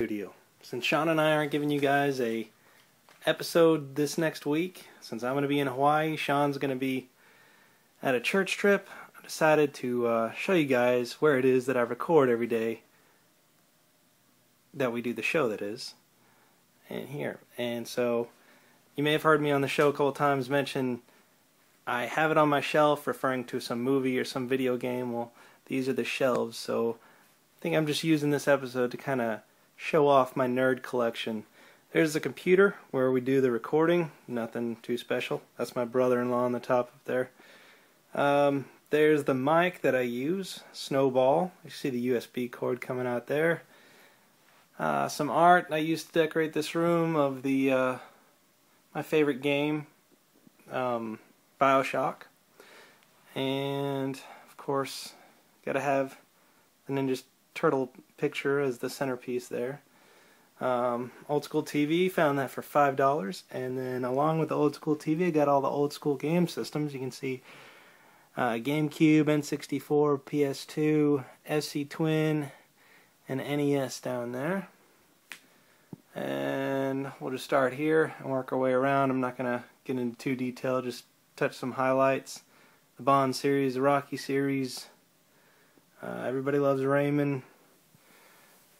studio. Since Sean and I aren't giving you guys a episode this next week, since I'm going to be in Hawaii, Sean's going to be at a church trip, I decided to show you guys where it is that I record every day that we do the show, that is, and here. And so you may have heard me on the show a couple times mention I have it on my shelf referring to some movie or some video game. Well, these are the shelves, so I think I'm just using this episode to kind of show off my nerd collection. There's the computer where we do the recording, nothing too special. That's my brother-in-law on the top up there. There's the mic that I use, Snowball. You see the USB cord coming out there. Some art I used to decorate this room of the my favorite game, BioShock. And of course, gotta have the Ninja Turtle picture as the centerpiece there. Old school TV, found that for $5. And then along with the old school TV, I got all the old school game systems. You can see GameCube, N64, PS2, SC Twin, and NES down there. And we'll just start here and work our way around. I'm not going to get into too detail, just touch some highlights. The Bond series, the Rocky series, Everybody Loves Raymond.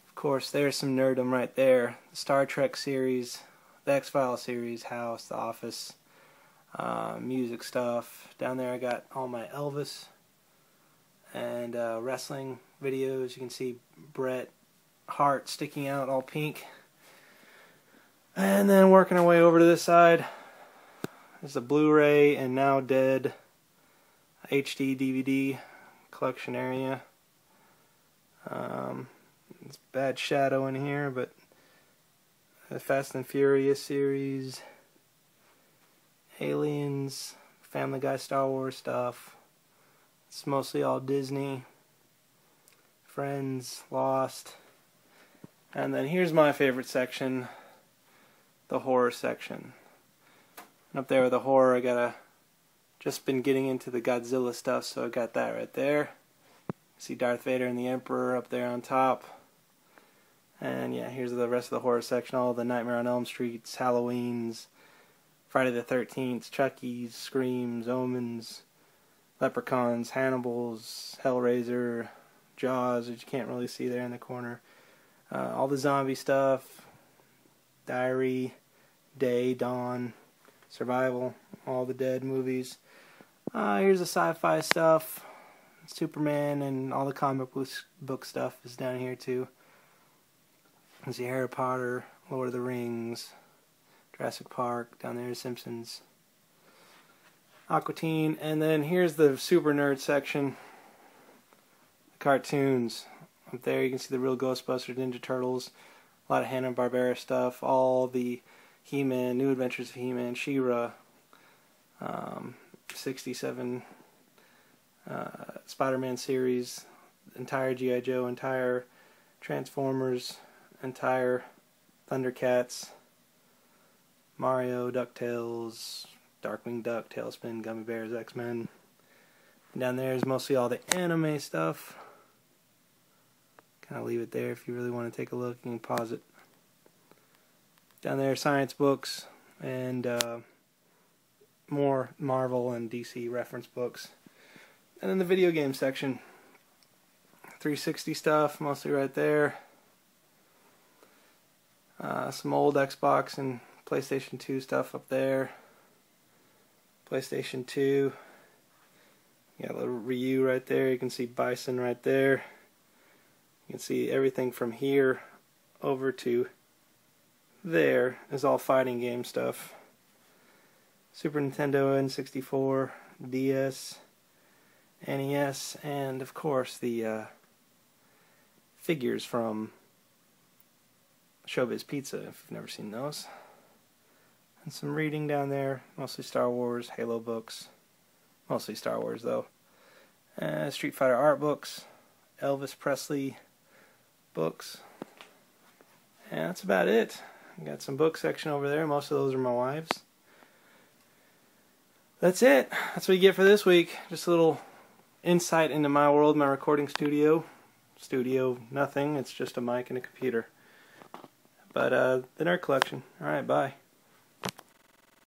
Of course, there's some nerdom right there. The Star Trek series, the X-Files series, House, The Office, music stuff. Down there I got all my Elvis and wrestling videos. You can see Bret Hart sticking out all pink. And then working our way over to this side, there's the Blu-ray and Now Dead HD DVD collection area. It's bad shadow in here, but the Fast and Furious series, Aliens, Family Guy, Star Wars stuff. It's mostly all Disney, Friends, Lost. And then here's my favorite section, the horror section. And up there with the horror, I just been getting into the Godzilla stuff, so I got that right there. See Darth Vader and the Emperor up there on top. And yeah, here's the rest of the horror section, all the Nightmare on Elm Streets, Halloweens, Friday the 13th, Chucky's, Screams, Omens, Leprechauns, Hannibals, Hellraiser, Jaws, which you can't really see there in the corner. All the zombie stuff, Diary, Day, Dawn, Survival, all the Dead movies. Here's the sci-fi stuff. Superman and all the comic book stuff is down here too. You see Harry Potter, Lord of the Rings, Jurassic Park, down there Simpsons, Aqua Teen, and then here's the super nerd section, the cartoons. Up there you can see the real Ghostbusters, Ninja Turtles, a lot of Hanna-Barbera stuff, all the He-Man, New Adventures of He-Man, She-Ra, 67 Spider-Man series, entire G.I. Joe, entire Transformers, entire Thundercats, Mario, DuckTales, Darkwing Duck, Tailspin, Gummy Bears, X-Men. And down there is mostly all the anime stuff. Kind of leave it there if you really want to take a look. You can pause it. Down there, science books and more Marvel and DC reference books. And then the video game section, 360 stuff, mostly right there. Some old Xbox and PlayStation 2 stuff up there. PlayStation 2. You got a little Ryu right there. You can see Bison right there. You can see everything from here over to there is all fighting game stuff. Super Nintendo, N64, DS, NES, and of course the figures from Showbiz Pizza, if you've never seen those. And some reading down there, mostly Star Wars, Halo books, mostly Star Wars though. Street Fighter art books, Elvis Presley books, and that's about it. Got some book section over there, most of those are my wife's. That's it. That's what you get for this week. Just a little insight into my world, my recording studio. Nothing. It's just a mic and a computer. But the Nerd Collection. Alright, bye.